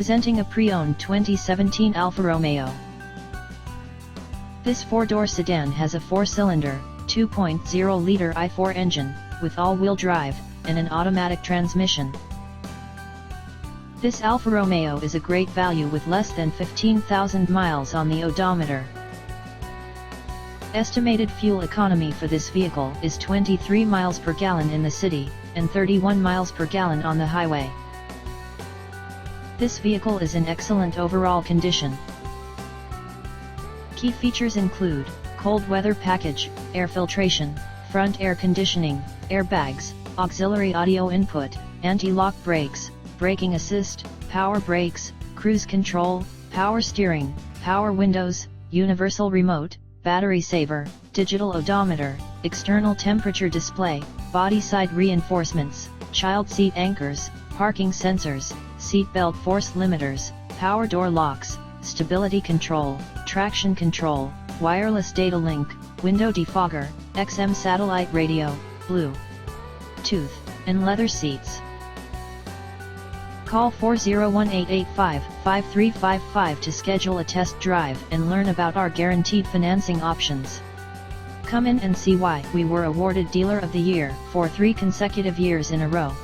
Presenting a pre-owned 2017 Alfa Romeo. This four-door sedan has a four-cylinder, 2.0-liter i4 engine, with all-wheel drive, and an automatic transmission. This Alfa Romeo is a great value with less than 15,000 miles on the odometer. Estimated fuel economy for this vehicle is 23 miles per gallon in the city, and 31 miles per gallon on the highway. This vehicle is in excellent overall condition. Key features include cold weather package, air filtration, front air conditioning, airbags, auxiliary audio input, anti-lock brakes, braking assist, power brakes, cruise control, power steering, power windows, universal remote, battery saver, digital odometer, external temperature display, body side reinforcements, child seat anchors, parking sensors, seat belt force limiters, power door locks, stability control, traction control, wireless data link, window defogger, XM Satellite Radio, Bluetooth, and leather seats. Call 401-885-5355 to schedule a test drive and learn about our guaranteed financing options. Come in and see why we were awarded Dealer of the Year for 3 consecutive years in a row.